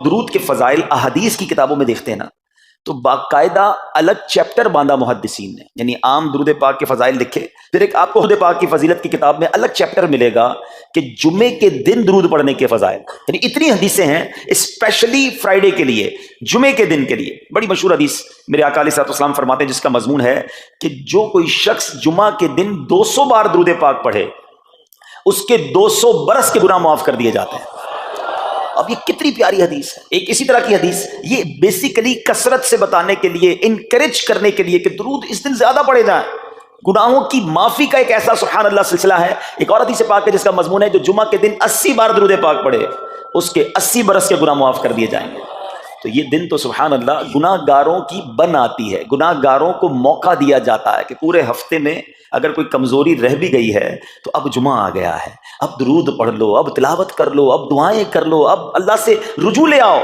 درود کے فضائل احادیث کی کتابوں میں دیکھتے ہیں نا تو باقاعدہ الگ چیپٹر باندھا محدثین نے، یعنی عام درود پاک کے فضائل لکھے، پھر ایک آپ کو درود پاک کی فضیلت کی کتاب میں الگ چیپٹر ملے گا کہ جمعے کے دن درود پڑھنے کے فضائل، یعنی اتنی حدیثیں ہیں اسپیشلی فرائیڈے کے لیے، جمعے کے دن کے لیے۔ بڑی مشہور حدیث میرے آقا علیہ الصلوۃ والسلام فرماتے ہیں جس کا مضمون ہے کہ جو کوئی شخص جمعہ کے دن 200 بار درود پاک پڑھے اس کے 200 برس کے گناہ معاف کر دیے جاتے ہیں۔ اب یہ کتنی پیاری حدیث ہے۔ ایک اسی طرح کی حدیث یہ بیسیکلی کثرت سے بتانے کے لیے، انکریج کرنے کے لیے کہ درود اس دن زیادہ پڑھے جائیں، گناہوں کی معافی کا ایک ایسا سبحان اللہ سلسلہ ہے۔ ایک اور حدیث پاک ہے جس کا مضمون ہے جو جمعہ کے دن 80 بار درود پاک پڑھے اس کے 80 برس کے گناہ معاف کر دیے جائیں گے۔ تو یہ دن تو سبحان اللہ گناہ گاروں کی بن آتی ہے، گناہ گاروں کو موقع دیا جاتا ہے کہ پورے ہفتے میں اگر کوئی کمزوری رہ بھی گئی ہے تو اب جمعہ آ گیا ہے، اب درود پڑھ لو، اب تلاوت کر لو، اب دعائیں کر لو، اب اللہ سے رجوع لے آؤ۔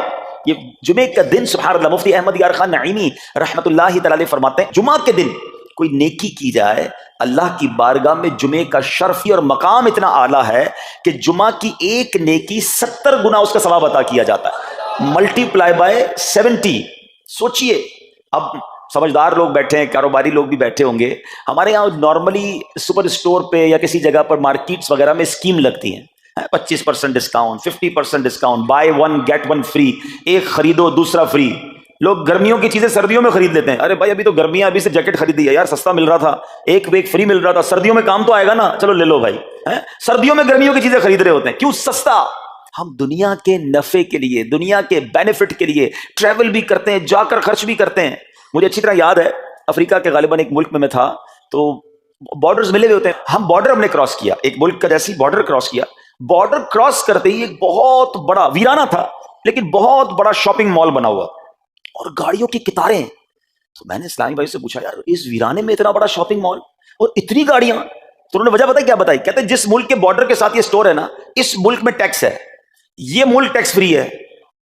یہ جمعے کا دن سبحان اللہ مفتی احمد یار خان نعیمی رحمۃ اللہ تعالی فرماتے ہیں جمعہ کے دن کوئی نیکی کی جائے اللہ کی بارگاہ میں جمعے کا شرفی اور مقام اتنا اعلیٰ ہے کہ جمعہ کی ایک نیکی 70 گنا اس کا ثواب عطا کیا جاتا ہے، ملٹی پلائی بائی 70۔ سوچئے، اب سمجھدار لوگ بیٹھے ہیں، کاروباری لوگ بھی بیٹھے ہوں گے، ہمارے یہاں نارملی سپر اسٹور پہ یا کسی جگہ پر مارکیٹس وغیرہ میں اسکیم لگتی ہیں، 25% discount, 50% discount, buy one get one free, ایک خریدو دوسرا فری۔ لوگ گرمیوں کی چیزیں سردیوں میں خرید لیتے ہیں، ارے بھائی ابھی تو گرمیاں، ابھی سے جیکٹ خریدی ہے یار، سستا مل رہا تھا، ایک فری مل رہا تھا، سردیوں میں کام تو آئے گا نا، چلو لے لو بھائی۔ سردیوں میں گرمیوں کی چیزیں خرید رہے ہوتے ہیں، کیوں؟ سستا۔ ہم دنیا کے نفع کے لیے، دنیا کے بینیفٹ کے لیے ٹریول بھی کرتے ہیں، جا کر خرچ بھی کرتے ہیں۔ مجھے اچھی طرح یاد ہے افریقہ کے غالباً ایک ملک میں تھا، تو بارڈرز ملے ہوئے ہوتے ہیں، ہم بارڈر ہم نے کراس کیا، ایک ملک کا جیسی بارڈر کراس کیا، بارڈر کراس کرتے ہی ایک بہت بڑا ویرانہ تھا لیکن بہت بڑا شاپنگ مال بنا ہوا اور گاڑیوں کی قطاریں۔ تو میں نے اسلامی بھائی سے پوچھا یار اس ویرانے میں اتنا بڑا شاپنگ مال اور اتنی گاڑیاں؟ تو انہوں نے وجہ کیا بتائی، کہتے ہیں جس ملک کے بارڈر کے ساتھ یہ سٹور ہے نا، اس ملک میں ٹیکس ہے، یہ ملک ٹیکس فری ہے۔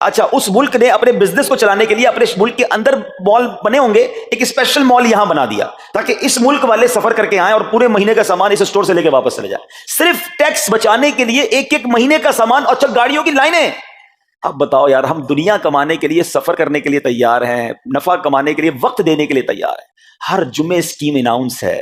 اچھا، اس ملک نے اپنے بزنس کو چلانے کے لیے اپنے ملک کے اندر مال بنے ہوں گے، ایک اسپیشل مال یہاں بنا دیا تاکہ اس ملک والے سفر کر کے آئیں اور پورے مہینے کا سامان اس اسٹور سے لے کے واپس چلے جائیں، صرف ٹیکس بچانے کے لیے ایک مہینے کا سامان۔ اچھا، گاڑیوں کی لائنیں۔ اب بتاؤ یار، ہم دنیا کمانے کے لیے، سفر کرنے کے لیے تیار ہیں، نفع کمانے کے لیے وقت دینے کے لیے تیار ہیں، ہر جمعے اسکیم اناؤنس ہے،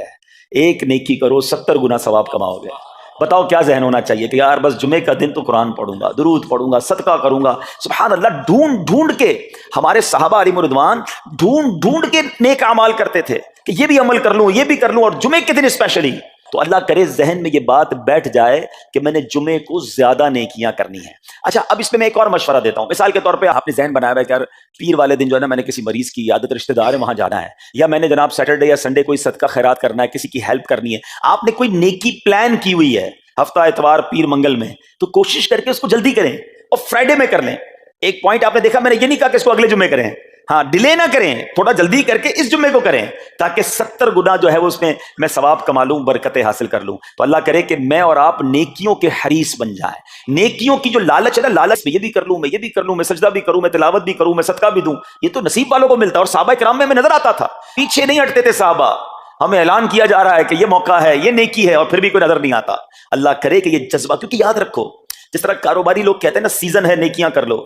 ایک نیکی کرو 70 گنا ثواب کماؤ گے۔ بتاؤ کیا ذہن ہونا چاہیے کہ یار بس جمعے کا دن تو قرآن پڑھوں گا، درود پڑھوں گا، صدقہ کروں گا۔ سبحان اللہ، ڈھونڈ کے ہمارے صحابہ علیہم رضوان ڈھونڈ کے نیک اعمال کرتے تھے کہ یہ بھی عمل کر لوں، یہ بھی کر لوں، اور جمعے کے دن اسپیشلی۔ تو اللہ کرے ذہن میں یہ بات بیٹھ جائے کہ میں نے جمعے کو زیادہ نیکیاں کرنی ہیں۔ اچھا، اب اس میں ایک اور مشورہ دیتا ہوں۔ مثال کے طور پہ آپ نے ذہن بنایا ہے کہ یار پیر والے دن جو ہے نا میں نے کسی مریض کی عادت رشتہ دار ہے وہاں جانا ہے، یا میں نے جناب سیٹرڈے یا سنڈے کوئی صدقہ خیرات کرنا ہے، کسی کی ہیلپ کرنی ہے۔ آپ نے کوئی نیکی پلان کی ہوئی ہے ہفتہ اتوار پیر منگل میں، تو کوشش کر کے اس کو جلدی کریں اور فرائیڈے میں کر لیں۔ ایک پوائنٹ آپ نے دیکھا، میں نے یہ نہیں کہا کہ اس کو اگلے جمعے کریں، ہاں ڈیلے نہ کریں، تھوڑا جلدی کر کے اس جمعے کو کریں تاکہ 70 گنا جو ہے وہ اس میں ثواب کما لوں، برکتیں حاصل کر لوں۔ تو اللہ کرے کہ میں اور آپ نیکیوں کے حریص بن جائیں۔ نیکیوں کی جو لالچ ہے نا، لالچ میں یہ بھی کر لوں، میں یہ بھی کر لوں، میں سجدہ بھی کروں، میں تلاوت بھی کروں، میں صدقہ بھی دوں، یہ تو نصیب والوں کو ملتا ہے۔ اور صحابہ کرام میں نظر آتا تھا، پیچھے نہیں ہٹتے تھے صحابہ، ہمیں اعلان کیا جا رہا ہے کہ یہ موقع ہے، یہ نیکی ہے، اور پھر بھی کوئی نظر نہیں آتا۔ اللہ کرے کہ یہ جذبہ، کیونکہ یاد رکھو جس طرح کاروباری لوگ کہتے ہیں نا سیزن ہے نیکیاں کر لو،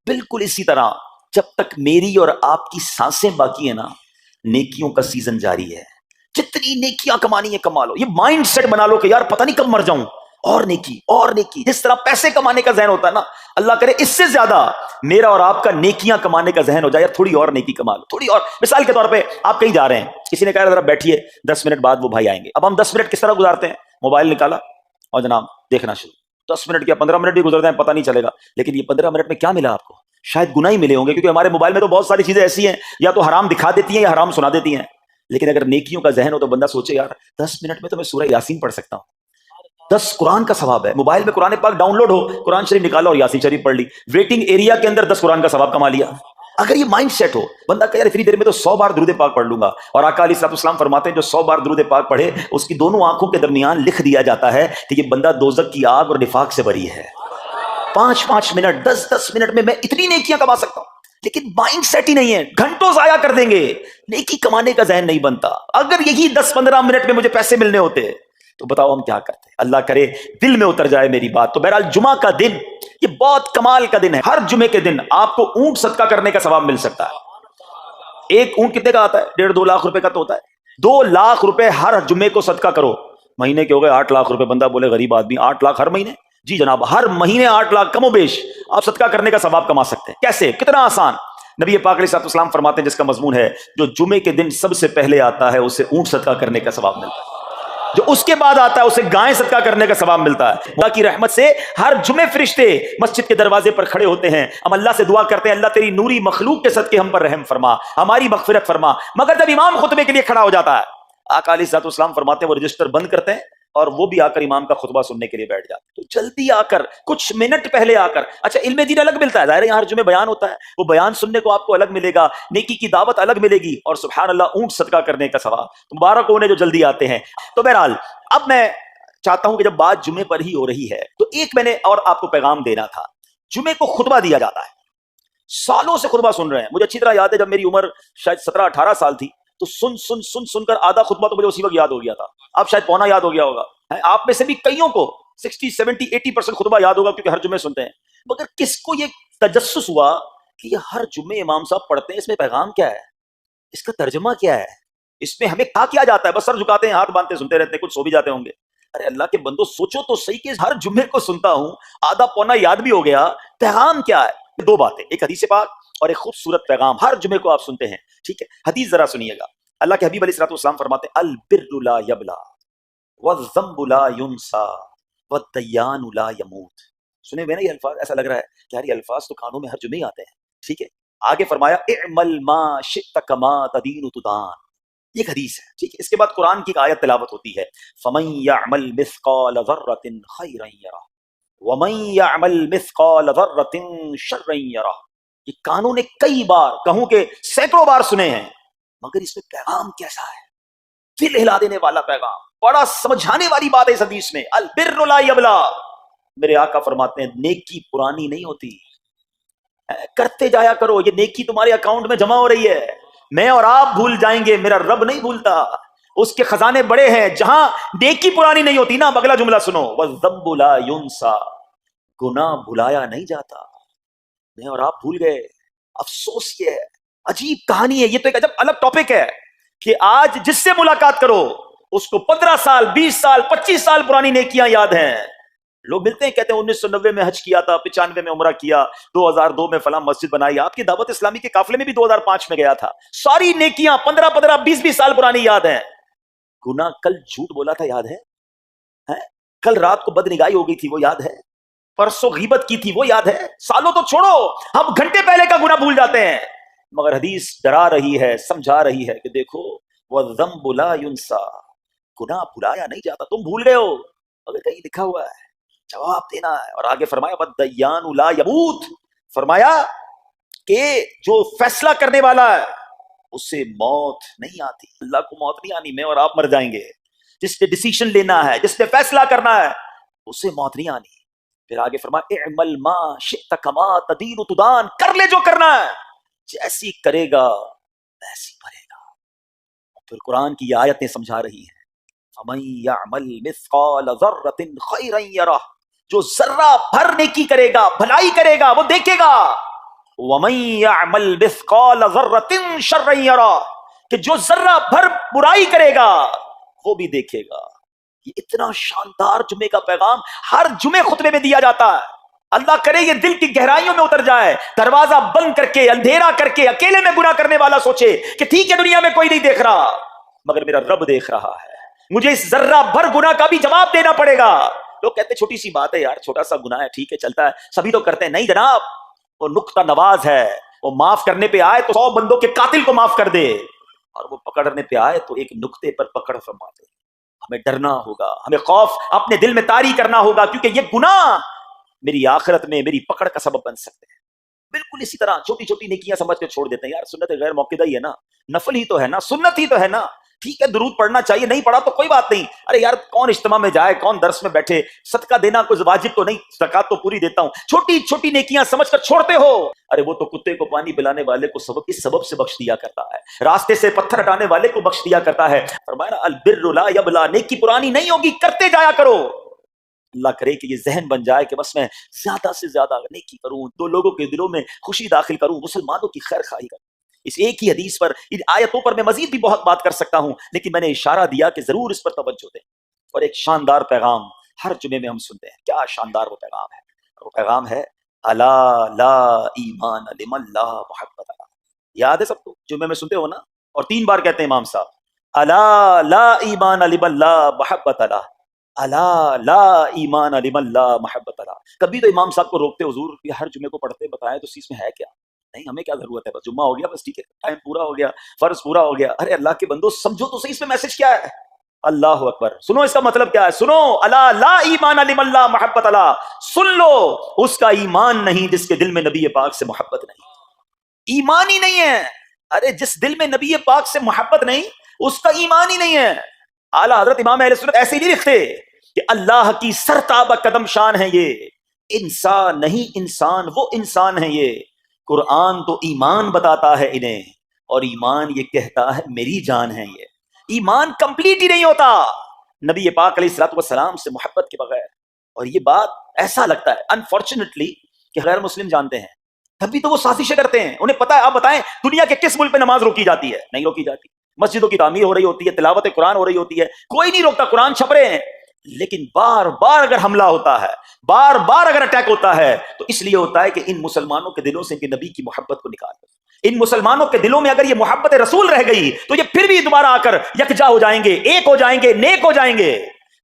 بالکل اسی طرح جب تک میری اور آپ کی سانسیں باقی ہیں نا، نیکیوں کا سیزن جاری ہے۔ جتنی نیکیاں کمانی ہے کما لو، یہ مائنڈ سیٹ بنا لو کہ یار پتہ نہیں کب مر جاؤں، اور نیکی اور نیکی۔ جس طرح پیسے کمانے کا ذہن ہوتا ہے نا، اللہ کرے اس سے زیادہ میرا اور آپ کا نیکیاں کمانے کا ذہن ہو جائے، یار تھوڑی اور نیکی کما لو، تھوڑی اور۔ مثال کے طور پہ آپ کہیں جا رہے ہیں، کسی نے کہا ذرا بیٹھیے 10 منٹ بعد وہ بھائی آئیں گے۔ اب ہم 10 منٹ کس طرح گزارتے ہیں؟ موبائل نکالا اور جناب دیکھنا شروع، 10 منٹ یا 15 منٹ بھی گزر جائیں پتہ نہیں چلے گا، لیکن یہ 15 منٹ میں کیا ملا آپ کو؟ شاید گناہ ہی ملے ہوں گے، کیونکہ ہمارے موبائل میں تو بہت ساری چیزیں ایسی ہیں یا تو حرام دکھا دیتی ہیں یا حرام سنا دیتی ہیں۔ لیکن اگر نیکیوں کا ذہن ہو تو بندہ سوچے یار 10 منٹ میں تو میں سورہ یاسین پڑھ سکتا ہوں، 10 قرآن کا ثواب ہے۔ موبائل میں قرآن پاک ڈاؤن لوڈ ہو، قرآن شریف نکالا اور یاسین شریف پڑھ لی، ویٹنگ ایریا کے اندر 10 قرآن کا ثواب کما لیا۔ اگر یہ مائنڈ سیٹ ہو، بندہ کہ یار اتنی دیر میں تو 100 بار درود پاک پڑھ لوں گا، اور آقا علیہ الصلوۃ والسلام فرماتے ہیں جو 100 بار درود پاک پڑھے اس کی دونوں آنکھوں کے درمیان لکھ دیا جاتا ہے کہ یہ بندہ دوزخ کی آگ اور نفاق سے بری ہے۔ 5 منٹ 10 منٹ میں اتنی نیکیاں کما سکتا ہوں، لیکن مائنڈ سیٹ ہی نہیں ہے، گھنٹوں ضائع کر دیں گے، نیکی کمانے کا ذہن نہیں بنتا۔ اگر یہی 10-15 منٹ میں مجھے پیسے ملنے ہوتے تو بتاؤ ہم کیا کرتے ہیں؟ اللہ کرے دل میں اتر جائے میری بات۔ تو بہرحال جمعہ کا دن یہ بہت کمال کا دن ہے۔ ہر جمعے کے دن آپ کو اونٹ صدقہ کرنے کا ثواب مل سکتا ہے۔ ایک اونٹ کتنے کا آتا ہے؟ 1.5-2 لاکھ روپے کا تو ہوتا ہے۔ 2 لاکھ روپے ہر جمعے کو صدقہ کرو، مہینے کے ہو گئے 8 لاکھ روپے۔ بندہ بولے غریب آدمی 8 لاکھ ہر مہینے؟ جی جناب، ہر مہینے 8 لاکھ کم و بیش آپ صدقہ کرنے کا ثواب کما سکتے ہیں۔ کیسے؟ کتنا آسان۔ نبی پاک علیہ السلام فرماتے ہیں، جس کا مضمون ہے جو جمعے کے دن سب سے پہلے آتا ہے اسے اونٹ صدقہ کرنے کا ثواب ملتا ہے، جو اس کے بعد آتا ہے اسے گائے صدقہ کرنے کا ثواب ملتا ہے۔ اللہ کی رحمت سے ہر جمعے فرشتے مسجد کے دروازے پر کھڑے ہوتے ہیں، ہم اللہ سے دعا کرتے ہیں اللہ تیری نوری مخلوق کے صدقے ہم پر رحم فرما، ہماری مغفرت فرما۔ مگر جب امام خطبے کے لیے کھڑا ہو جاتا ہے، آقا علیہ السلام فرماتے ہیں وہ رجسٹر بند کرتے ہیں اور وہ بھی آ کر امام کا خطبہ سننے کے لیے بیٹھ جاتے ہیں۔ تو جلدی آ کر، کچھ منٹ پہلے آ کر، اچھا علم دین الگ ملتا ہے، ظاہر ہے یہاں ہر جمعے بیان ہوتا ہے، وہ بیان سننے کو آپ کو الگ ملے گا، نیکی کی دعوت الگ ملے گی، اور سبحان اللہ اونٹ صدقہ کرنے کا ثواب۔ مبارک ہو انہیں جو جلدی آتے ہیں۔ تو بہرحال اب میں چاہتا ہوں کہ جب بات جمعے پر ہی ہو رہی ہے تو ایک میں نے اور آپ کو پیغام دینا تھا۔ جمعے کو خطبہ دیا جاتا ہے، سالوں سے خطبہ سن رہے ہیں۔ مجھے اچھی طرح یاد ہے جب میری عمر شاید 17-18 سال تھی تو سن کر آدھا خطبہ تو مجھے اسی وقت یاد ہو گیا تھا، اب شاید پونا یاد ہو گیا ہوگا۔ آپ میں سے بھی کئیوں کو 60-70-80% خطبہ یاد ہوگا کیونکہ ہر جمعے سنتے ہیں، مگر کس کو یہ تجسس ہوا کہ یہ ہر جمعے امام صاحب پڑھتے ہیں، اس میں پیغام کیا ہے، اس کا ترجمہ کیا ہے، اس میں ہمیں کیا جاتا ہے؟ بس سر جھکاتے ہیں، ہاتھ باندھتے سنتے رہتے ہیں، کچھ سو بھی جاتے ہوں گے۔ ارے اللہ کے بندو سوچو تو صحیح کہ ہر جمعے کو سنتا ہوں، آدھا پونا یاد بھی ہو گیا، پیغام کیا ہے؟ 2 باتیں، ایک حدیث پاک اور ایک خوبصورت پیغام ہر جمعے کو آپ سنتے ہیں، ٹھیک ہے؟ حدیث ذرا سنیے گا۔ اللہ کے حبیب علیہ الصلوۃ والسلام فرماتے ہیں البر لا یبلا والذنب لا ینسا والدیان لا یموت۔ سنے ہوئے نا یہ الفاظ؟ ایسا لگ رہا ہے کہ یار یہ الفاظ تو کانوں میں ہر جمعے ہی آتے ہیں، ٹھیک ہے؟ آگے فرمایا اعمل ما شئت کما تدین تدان، یہ ایک حدیث ہے، ٹھیک ہے؟ اس کے بعد قرآن کی ایک آیت تلاوت ہوتی ہے فمن یعمل مثقال ذرۃ خیرا یرہ ومن یعمل مثقال ذرۃ شرا یرہ۔ یہ کانوں نے کئی بار، کہوں کہ سینکڑوں بار سنے ہیں، مگر اس میں پیغام کیسا ہے؟ دل ہلا دینے والا پیغام، بڑا سمجھانے والی بات ہے اس حدیث میں۔ البر لا یبلا، میرے آقا فرماتے ہیں نیکی پرانی نہیں ہوتی، کرتے جایا کرو، یہ نیکی تمہارے اکاؤنٹ میں جمع ہو رہی ہے، میں اور آپ بھول جائیں گے، میرا رب نہیں بھولتا، اس کے خزانے بڑے ہیں۔ جہاں نیکی پرانی نہیں ہوتی نا، اگلا جملہ سنو، والذنب لا ینسا، گناہ بھلایا نہیں جاتا، میں اور آپ بھول گئے۔ افسوس یہ ہے، عجیب کہانی ہے، یہ تو ایک عجب الگ ٹاپک ہے کہ آج جس سے ملاقات کرو اس کو 15 سال 20 سال 25 سال پرانی نیکیاں یاد ہیں۔ لوگ ملتے ہیں کہتے ہیں 1990 میں حج کیا تھا، 95 میں عمرہ کیا، 2002 میں فلاں مسجد بنائی۔ آپ کی دعوت اسلامی کے قافلے میں بھی 2005 میں گیا تھا، ساری نیکیاں 15 20 سال پرانی یاد ہیں۔ گناہ کل جھوٹ بولا تھا یاد ہے؟ کل رات کو بد نگاہی ہو گئی تھی وہ یاد ہے؟ پرسوں غیبت کی تھی وہ یاد ہے؟ سالوں تو چھوڑو، ہم گھنٹے پہلے کا گناہ بھول جاتے ہیں۔ مگر حدیث ڈرا رہی ہے، سمجھا رہی ہے کہ دیکھو وَالذَّنبُ لَا يُنسَى، گناہ بھلایا نہیں جاتا، تم بھول گئے ہو مگر کہیں لکھا ہوا ہے، جواب دینا ہے۔ اور آگے فرمایا وَالدَّيَّانُ لَا يَمُوتُ، فرمایا کہ جو فیصلہ کرنے والا ہے اس سے موت نہیں آتی، اللہ کو موت نہیں آنی، میں اور آپ مر جائیں گے۔ جس نے ڈیسیشن لینا ہے، جس نے فیصلہ کرنا ہے، اس سے موت نہیں آنی۔ پھر آگے فرمایا اعمل ما شئت کما تدین تدان، کر لے جو کرنا ہے، جیسی کرے گا ویسی بھرے گا۔ پھر قرآن کی یہ آیتیں سمجھا رہی ہیں فمن یعمل مثقال ذرۃ خیرا یرہ، جو ذرہ بھر نیکی کرے گا، بھلائی کرے گا، وہ دیکھے گا۔ ومن یعمل مثقال ذرۃ شرا یرہ، کہ جو ذرہ بھر برائی کرے گا وہ بھی دیکھے گا۔ یہ اتنا شاندار جمعے کا پیغام ہر جمعے خطبے میں دیا جاتا ہے۔ اللہ کرے یہ دل کی گہرائیوں میں اتر جائے، دروازہ بند کر کے، اندھیرا کر کے، اکیلے میں گناہ کرنے والا سوچے کہ ٹھیک ہے دنیا میں کوئی نہیں دیکھ رہا مگر میرا رب دیکھ رہا ہے، مجھے اس ذرہ بھر گناہ کا بھی جواب دینا پڑے گا۔ لوگ کہتے ہیں چھوٹی سی بات ہے یار، چھوٹا سا گناہ ہے، ٹھیک ہے چلتا ہے، سبھی تو کرتے ہیں۔ نہیں جناب، وہ نقطہ نواز ہے، وہ معاف کرنے پہ آئے تو 100 بندوں کے قاتل کو معاف کر دے، اور وہ پکڑنے پہ آئے تو ایک نقطے پر پکڑ فرما دے۔ ہمیں ڈرنا ہوگا، ہمیں خوف اپنے دل میں طاری کرنا ہوگا، کیونکہ یہ گناہ میری آخرت میں میری پکڑ کا سبب بن سکتے ہیں۔ بالکل اسی طرح چھوٹی چھوٹی نیکیاں سمجھ کے چھوڑ دیتے ہیں، یار سنت غیر موقعہ ہی ہے نا، نفل ہی تو ہے نا، سنت ہی تو ہے نا، ٹھیک ہے درود پڑھنا چاہیے, نہیں پڑھا تو کوئی بات نہیں. ارے یار کون اجتماع میں جائے, کون درس میں بیٹھے, صدقہ دینا کوئی واجب تو نہیں, زکات تو پوری دیتا ہوں, چھوٹی چھوٹی نیکیاں سمجھ کر چھوڑتے ہو. ارے وہ تو کتے کو پانی پلانے والے کو سبب اس سبب سے بخش دیا کرتا ہے, راستے سے پتھر ہٹانے والے کو بخش دیا کرتا ہے. فرمایا البر لا یبلا, نیکی پرانی نہیں ہوگی, کرتے جایا کرو. اللہ کرے کہ یہ ذہن بن جائے کہ بس میں زیادہ سے زیادہ نیکی کروں, دو لوگوں کے دلوں میں خوشی داخل کروں, مسلمانوں کی خیر خواہی کروں. اس ایک ہی حدیث پر, ان آیتوں پر میں مزید بھی بہت بات کر سکتا ہوں, لیکن میں نے اشارہ دیا کہ ضرور اس پر توجہ دیں. اور ایک شاندار پیغام ہر جمعے میں ہم سنتے ہیں. کیا شاندار وہ پیغام ہے, وہ پیغام ہے الا لا ایمان لمن لا محبت له. یاد ہے سب کو, جمعے میں سنتے ہو نا, اور 3 بار کہتے ہیں امام صاحب, الا لا ایمان لمن لا محبت له, الا لا ایمان لمن لا محبت له. کبھی تو امام صاحب کو روکتے, حضور یہ ہر جمعے کو پڑھتے بتائیں تو اس میں ہے کیا؟ نہیں, ہمیں کیا ضرورت ہے, بس جمعہ ہو گیا بس ٹھیک ہے, ٹائم پورا ہو گیا, فرض پورا ہو گیا. ارے اللہ کے بندو سمجھو تو صحیح اس میں میسج کیا ہے. اللہ اکبر, سنو اس کا مطلب کیا ہے, سنو, الا لا ایمان لمن لا محبت له, سن لو اس کا ایمان نہیں جس کے دل میں نبی پاک سے محبت نہیں. ایمان ہی نہیں ہے. ارے جس دل میں نبی پاک سے محبت نہیں اس کا ایمان ہی نہیں ہے. اعلیٰ حضرت امام اہل سنت ایسے ہی نہیں لکھتے کہ اللہ کی سرتابہ قدم شان ہے یہ, انسان نہیں, انسان وہ انسان ہے یہ. قرآن تو ایمان بتاتا ہے انہیں, اور ایمان یہ کہتا ہے میری جان ہے یہ. ایمان کمپلیٹ ہی نہیں ہوتا نبی پاک علیہ الصلوۃ والسلام سے محبت کے بغیر. اور یہ بات ایسا لگتا ہے انفارچونیٹلی کہ غیر مسلم جانتے ہیں, تبھی تو وہ سازشیں کرتے ہیں. انہیں پتا ہے, آپ بتائیں دنیا کے کس ملک پہ نماز روکی جاتی ہے؟ نہیں روکی جاتی. مسجدوں کی تعمیر ہو رہی ہوتی ہے, تلاوت قرآن ہو رہی ہوتی ہے, کوئی نہیں روکتا, قرآن چھپ رہے ہیں. لیکن بار بار اگر حملہ ہوتا ہے, بار بار اگر اٹیک ہوتا ہے, تو اس لیے ہوتا ہے کہ ان مسلمانوں کے دلوں سے ان کے نبی کی محبت کو نکال دو. ان مسلمانوں کے دلوں میں اگر یہ محبت رسول رہ گئی تو یہ پھر بھی دوبارہ آ کر یکجا ہو جائیں گے, ایک ہو جائیں گے, نیک ہو جائیں گے.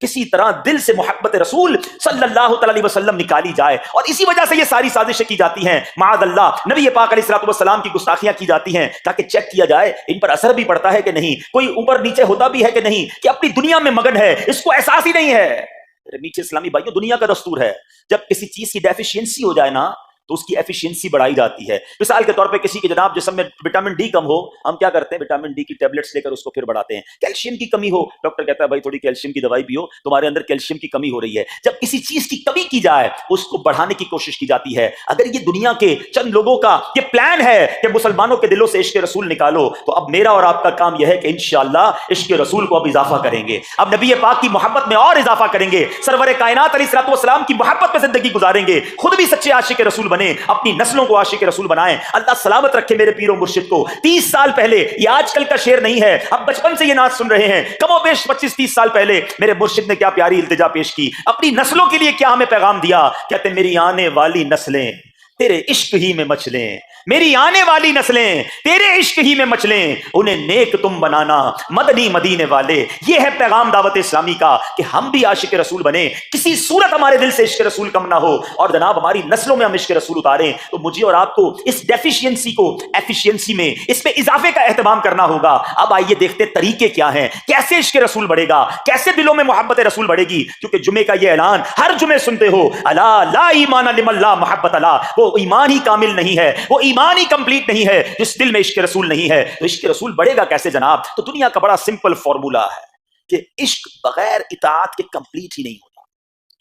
کسی طرح دل سے محبت رسول صلی اللہ تعالی علیہ وسلم نکالی جائے, اور اسی وجہ سے یہ ساری سازشیں کی جاتی ہیں. معاذ اللہ نبی پاک علیہ الصلوۃ والسلام کی گستاخیاں کی جاتی ہیں تاکہ چیک کیا جائے ان پر اثر بھی پڑتا ہے کہ نہیں, کوئی اوپر نیچے ہوتا بھی ہے کہ نہیں, کہ اپنی دنیا میں مگن ہے, اس کو احساس ہی نہیں ہے. میٹھے اسلامی بھائیوں, دنیا کا دستور ہے جب کسی چیز کی ڈیفیشینسی ہو جائے نا تو اس کی ایفیشینسی بڑھائی جاتی ہے. مثال کے طور پہ کسی کے جناب جسم میں وٹامن ڈی کم ہو, ہم کیا کرتے ہیں, وٹامن ڈی کی ٹیبلٹس لے کر اس کو پھر بڑھاتے ہیں. کیلشیم کی کمی ہو, ڈاکٹر کہتا ہے بھائی تھوڑی کیلشیم کی دوائی پیو, تمہارے اندر کیلشیم کی کمی ہو رہی ہے. جب کسی چیز کی کمی کی جائے اس کو بڑھانے کی کوشش کی جاتی ہے. اگر یہ دنیا کے چند لوگوں کا یہ پلان ہے کہ مسلمانوں کے دلوں سے عشق رسول نکالو, تو اب میرا اور آپ کا کام یہ ہے کہ انشاءاللہ عشق رسول کو اب اضافہ کریں گے, اب نبی پاک کی محبت میں اور اضافہ کریں گے, سرور کائنات علیہ الصلوۃ والسلام کی محبت میں زندگی گزاریں گے, خود بھی سچے عاشق رسول بنے, اپنی نسلوں کو عاشق رسول بنائیں. اللہ سلامت رکھے میرے پیر و مرشد کو. 30 سال پہلے, یہ آج کل کا شعر نہیں ہے, اب بچپن سے یہ نعت سن رہے ہیں, کم و بیش 25-30 سال پہلے میرے مرشد نے کیا پیاری التجا پیش کی, اپنی نسلوں کے لیے کیا ہمیں پیغام دیا. کہتے میری آنے والی نسلیں تیرے عشق ہی میں مچلیں, میری آنے والی نسلیں تیرے عشق ہی میں مچلیں, انہیں نیک تم بنانا مدنی مدینے والے. یہ ہے پیغام دعوت اسلامی کا کہ ہم بھی عاشق رسول بنیں, کسی صورت ہمارے دل سے عشق رسول کم نہ ہو, اور جناب ہماری نسلوں میں ہم عشق رسول اتاریں. تو مجھے اور آپ کو اس ڈیفیشینسی کو ایفیشینسی میں, اس میں اضافے کا اہتمام کرنا ہوگا. اب آئیے دیکھتے طریقے کیا ہیں, کیسے عشق رسول بڑھے گا, کیسے دلوں میں محبت رسول بڑھے گی. کیونکہ جمعے کا یہ اعلان ہر جمعے سنتے ہو, الا لا ایمان لمن لا محبت له, وہ ایمان ہی کامل نہیں ہے, وہ ایمان ہی کمپلیٹ نہیں ہے جس دل میں عشق رسول نہیں ہے. تو عشق رسول بڑھے گا کیسے جناب؟ تو دنیا کا بڑا سمپل فارمولا ہے کہ عشق بغیر اطاعت کے کمپلیٹ ہی نہیں ہوتا.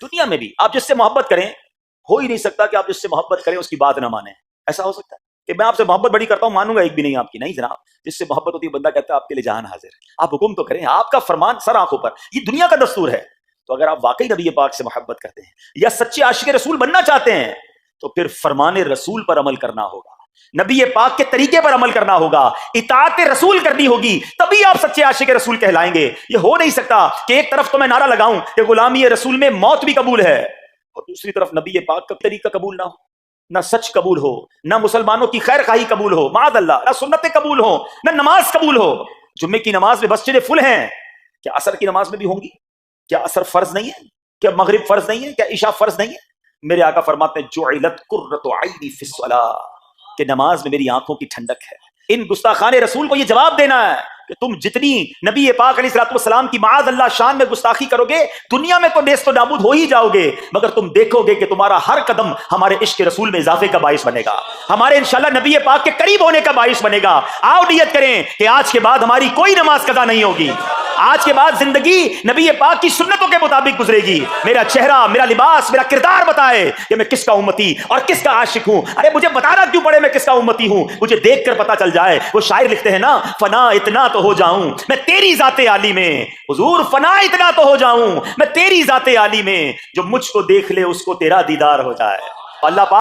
دنیا میں بھی آپ جس سے محبت کریں, ہو ہی نہیں سکتا کہ آپ جس سے محبت کریں اس کی بات نہ مانیں. ایسا ہو سکتا ہے کہ میں آپ سے محبت بڑی کرتا ہوں, مانوں گا ایک بھی نہیں آپ کی؟ نہیں جناب. جس سے محبت ہوتی ہے بندہ کہتا ہے آپ کے لیے جہان حاضر, آپ حکم تو کریں, آپ کا فرمان سر آنکھوں پر. یہ دنیا کا دستور ہے. تو اگر آپ واقعی نبی پاک سے محبت کرتے ہیں یا سچے عاشق رسول بننا چاہتے ہیں, تو پھر فرمان رسول پر عمل کرنا ہوگا, نبی پاک کے طریقے پر عمل کرنا ہوگا, اطاعت رسول کرنی ہوگی, تبھی آپ سچے عاشق رسول کہلائیں گے. یہ ہو نہیں سکتا کہ ایک طرف تو میں نعرہ لگاؤں کہ غلامی رسول میں موت بھی قبول ہے, اور دوسری طرف نبی پاک کا طریقہ قبول نہ ہو, نہ سچ قبول ہو, نہ مسلمانوں کی خیر خواہی قبول ہو, معاذ اللہ, نہ سنتیں قبول ہو, نہ نماز قبول ہو. جمعے کی نماز میں مسجدیں فل ہیں, کیا عصر کی نماز میں بھی ہوں گی؟ کیا عصر فرض نہیں ہے؟ کیا مغرب فرض نہیں ہے؟ کیا عشاء فرض نہیں ہے؟ میرے آقا فرماتے ہیں جعلت قرۃ عینی فی الصلاۃ, کہ نماز میں میری آنکھوں کی ٹھنڈک ہے. ان گستاخان رسول کو یہ جواب دینا ہے کہ تم جتنی نبی پاک علیہ الصلوۃ والسلام کی معاذ اللہ شان میں گستاخی کرو گے دنیا میں تو نیست و نابود ہو ہی جاؤ گے، مگر تم دیکھو گے کہ تمہارا ہر قدم ہمارے عشق رسول میں اضافے کا باعث بنے گا، ہمارے انشاءاللہ نبی پاک کے قریب ہونے کا باعث بنے گا۔ آؤ نیت کریں کہ آج کے بعد ہماری کوئی نماز قضا نہیں ہوگی، آج کے بعد زندگی نبی پاک کی سنتوں کے مطابق گزرے گی۔ میرا چہرہ، میرا لباس، میرا کردار بتائے کہ میں کس کا امتی اور کس کا عاشق ہوں۔ ارے مجھے بتانا کیوں پڑے میں کس کا امتی ہوں، مجھے دیکھ کر پتا چل جائے۔ وہ شاعر لکھتے ہیں نا، فنا اتنا تو ہو جاؤں میں تیری ذات عالی میں، حضور فنا اتنا تو ہو جاؤں میں تیری ذات عالی میں، جو مجھ کو دیکھ لے اس کو تیرا دیدار ہو جائے۔ اللہ پاک